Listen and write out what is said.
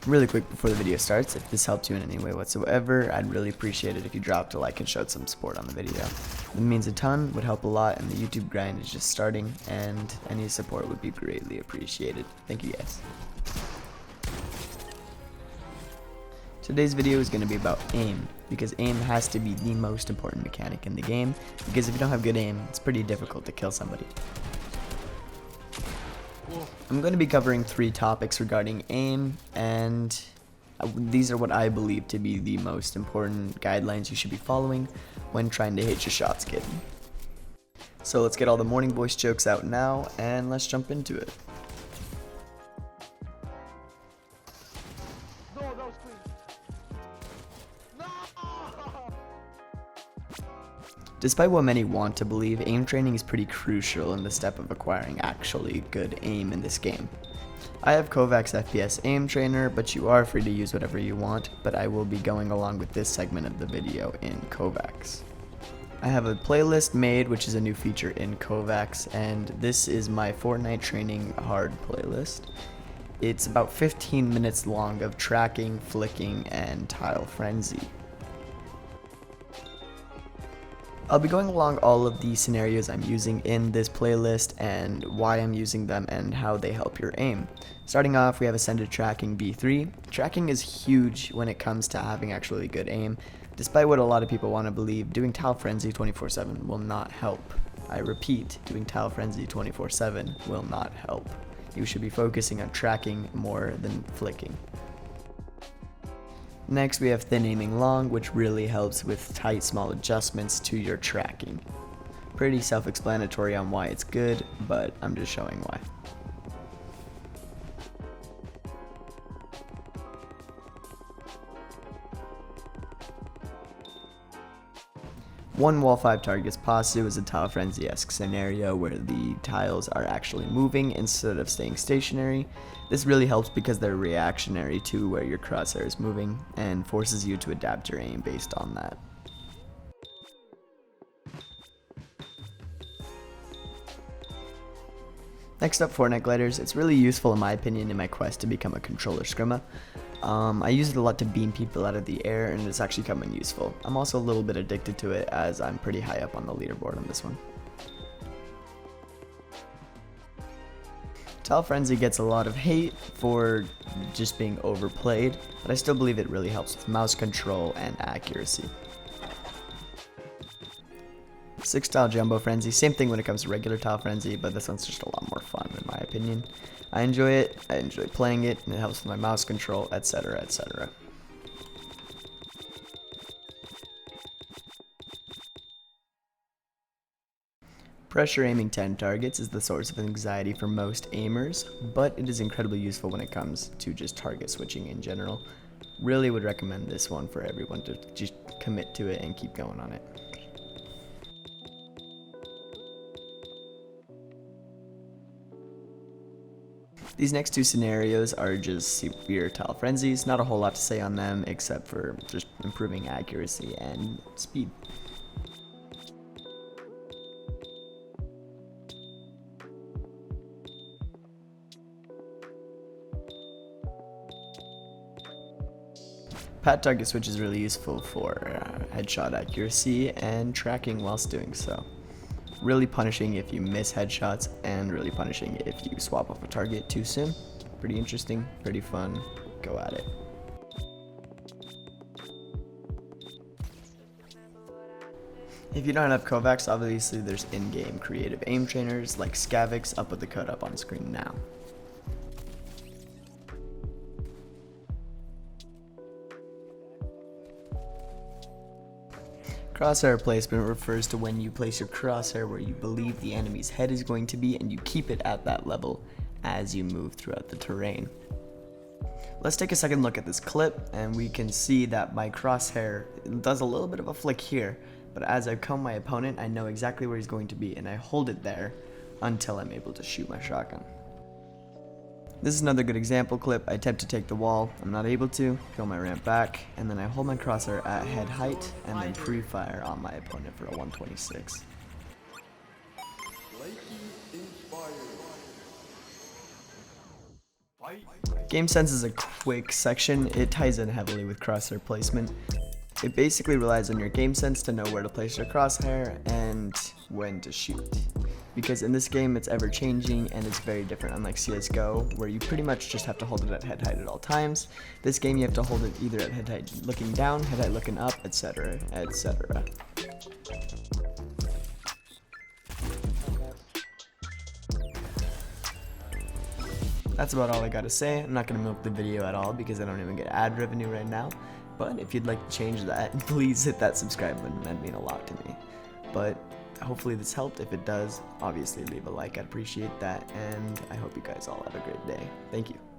Really quick before the video starts, if this helped you in any way whatsoever, I'd really appreciate it if you dropped a like and showed some support on the video. It means a ton, would help a lot, and the YouTube grind is just starting, and any support would be greatly appreciated. Thank you guys. Today's video is going to be about aim, because aim has to be the most important mechanic in the game, because if you don't have good aim, it's pretty difficult to kill somebody. I'm going to be covering 3 topics regarding aim, and these are what I believe to be the most important guidelines you should be following when trying to hit your shots, kid. So let's get all the morning voice jokes out now, and let's jump into it. Despite what many want to believe, aim training is pretty crucial in the step of acquiring actually good aim in this game. I have Kovaaks FPS aim trainer, but you are free to use whatever you want, but I will be going along with this segment of the video in Kovaaks. I have a playlist made, which is a new feature in Kovaaks, and this is my Fortnite training hard playlist. It's about 15 minutes long of tracking, flicking, and tile frenzy. I'll be going along all of the scenarios I'm using in this playlist and why I'm using them and how they help your aim. Starting off, we have Ascended Tracking B3. Tracking is huge when it comes to having actually good aim. Despite what a lot of people want to believe, doing Tile Frenzy 24/7 will not help. I repeat, doing Tile Frenzy 24/7 will not help. You should be focusing on tracking more than flicking. Next, we have Thin Aiming Long, which really helps with tight small adjustments to your tracking. Pretty self-explanatory on why it's good, but I'm just showing why. One wall 5 targets pasu is a Tile Frenzy-esque scenario where the tiles are actually moving instead of staying stationary. This really helps because they're reactionary to where your crosshair is moving and forces you to adapt your aim based on that. Next up, Fortnite gliders. It's really useful in my opinion in my quest to become a controller scrimmer. I use it a lot to beam people out of the air, and it's actually come in useful. I'm also a little bit addicted to it as I'm pretty high up on the leaderboard on this one. Tile Frenzy gets a lot of hate for just being overplayed, but I still believe it really helps with mouse control and accuracy. 6 Tile Jumbo Frenzy, same thing when it comes to regular Tile Frenzy, but this one's just a lot more fun in my opinion. I enjoy it, I enjoy playing it, and it helps with my mouse control, etc, etc. Pressure aiming 10 targets is the source of anxiety for most aimers, but it is incredibly useful when it comes to just target switching in general. Really would recommend this one for everyone to just commit to it and keep going on it. These next 2 scenarios are just severe Tile Frenzies, not a whole lot to say on them except for just improving accuracy and speed. Pat target switch is really useful for headshot accuracy and tracking whilst doing so. Really punishing if you miss headshots and really punishing if you swap off a target too soon. Pretty interesting, pretty fun, go at it. If you don't have Kovaaks, obviously there's in-game creative aim trainers like Scavix. I'll put the code up on screen now. Crosshair Placement refers to when you place your crosshair where you believe the enemy's head is going to be and you keep it at that level as you move throughout the terrain. Let's take a second look at this clip and we can see that my crosshair does a little bit of a flick here, but as I comb my opponent I know exactly where he's going to be and I hold it there until I'm able to shoot my shotgun. This is another good example clip. I attempt to take the wall, I'm not able to, kill my ramp back, and then I hold my crosshair at head height and then pre-fire on my opponent for a 126. Game sense is a quick section. It ties in heavily with crosshair placement. It basically relies on your game sense to know where to place your crosshair and when to shoot. Because in this game it's ever changing and it's very different, unlike CSGO, where you pretty much just have to hold it at head height at all times. This game you have to hold it either at head height looking down, head height looking up, etc, etc. That's about all I gotta say. I'm not gonna milk the video at all because I don't even get ad revenue right now. But if you'd like to change that, please hit that subscribe button. That'd mean a lot to me. But hopefully this helped. If it does, obviously leave a like. I'd appreciate that. And I hope you guys all have a great day. Thank you.